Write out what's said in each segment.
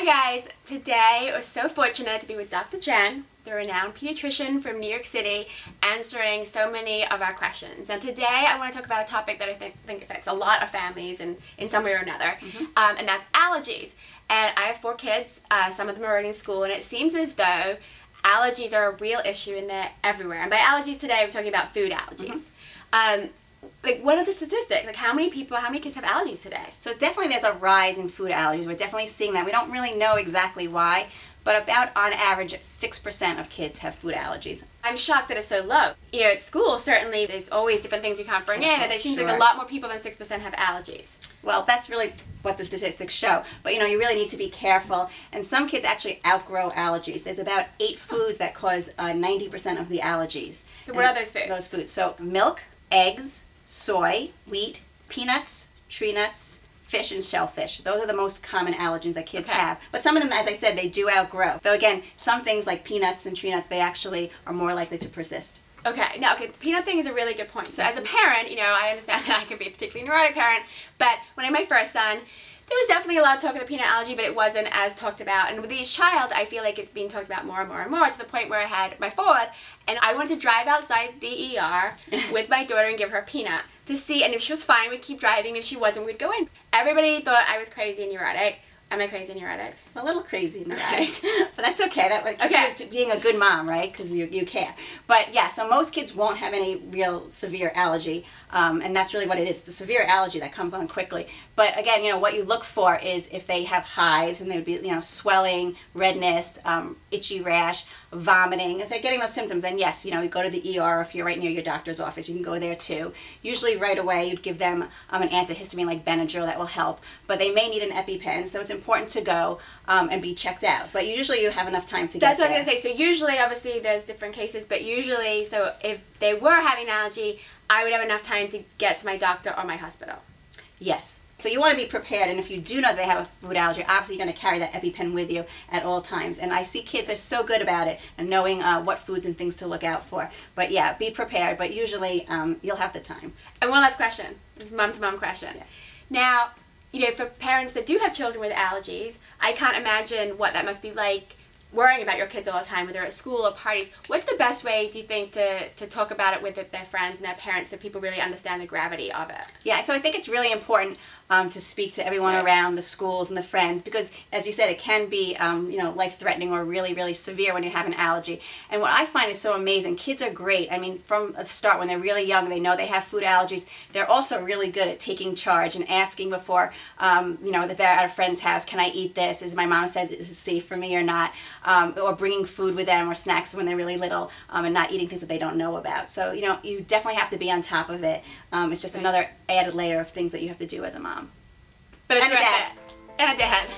Hi guys, today I was so fortunate to be with Dr. Jen, the renowned pediatrician from New York City, answering so many of our questions. Now today I want to talk about a topic that I think affects a lot of families in some way or another, and that's allergies. And I have 4 kids, some of them are already in school, and it seems as though allergies are a real issue and they're everywhere. And by allergies today, we're talking about food allergies. Like, what are the statistics? Like, how many kids have allergies today? So definitely there's a rise in food allergies. We're definitely seeing that. We don't really know exactly why, but about on average 6% of kids have food allergies. I'm shocked that it's so low. You know, at school, certainly there's always different things you can't bring in, and it seems like a lot more people than 6% have allergies. Well, that's really what the statistics show. But you know, you really need to be careful. And some kids actually outgrow allergies. There's about 8 foods that cause 90% of the allergies. So what are those foods? Those foods. So milk, eggs, soy, wheat, peanuts, tree nuts, fish, and shellfish. Those are the most common allergens that kids have. But some of them, as I said, they do outgrow. Though again, some things like peanuts and tree nuts, they actually are more likely to persist. Okay, now, the peanut thing is a really good point. So as a parent, you know, I understand that I can be a particularly neurotic parent, but when I had my first son, there was definitely a lot of talk of the peanut allergy, but it wasn't as talked about. And with each child, I feel like it's being talked about more and more and more, to the point where I had my 4th, and I wanted to drive outside the ER with my daughter and give her a peanut to see, and if she was fine, we'd keep driving. If she wasn't, we'd go in. Everybody thought I was crazy and neurotic. Am I crazy and neurotic? A little crazy and neurotic, but that's okay. That keeps you being a good mom, right? Because you care. But yeah, so most kids won't have any real severe allergy, and that's really what it is, the severe allergy that comes on quickly. But again, you know, what you look for is if they have hives, and they would be, you know, swelling, redness, itchy rash, vomiting. If they're getting those symptoms, then yes, you know, you go to the ER. If you're right near your doctor's office, you can go there too. Usually right away you'd give them an antihistamine like Benadryl. That will help, but they may need an EpiPen, so it's important to go and be checked out. But usually you have enough time to get there. That's what I was going to say. So usually, obviously, there's different cases, but usually, so if they were having an allergy, I would have enough time to get to my doctor or my hospital. Yes. So you want to be prepared, and if you do know they have a food allergy, obviously you're going to carry that EpiPen with you at all times. And I see kids are so good about it and knowing what foods and things to look out for. But yeah, be prepared, but usually you'll have the time. And one last question. This is mom-to-mom question. Yeah. Now, you know, for parents that do have children with allergies, I can't imagine what that must be like worrying about your kids all the time, whether at school or parties. What's the best way, do you think, to talk about it with their friends and their parents so people really understand the gravity of it? Yeah, so I think it's really important to speak to everyone around the schools and the friends, because as you said, it can be you know, life-threatening or really, really severe when you have an allergy. And what I find is so amazing, kids are great. I mean, from the start, when they're really young, they know they have food allergies. They're also really good at taking charge and asking before, you know, that they're at a friend's house, can I eat this? Is my mom said this is safe for me or not? Or bringing food with them or snacks when they're really little, and not eating things that they don't know about. So, you know, you definitely have to be on top of it. It's just another added layer of things that you have to do as a mom. But it's worth it. And a dad.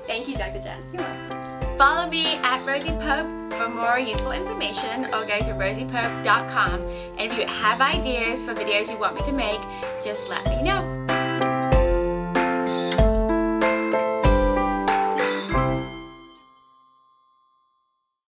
Thank you, Dr. Jen. You're welcome. Follow me at Rosie Pope for more useful information, or go to rosiepope.com. And if you have ideas for videos you want me to make, just let me know.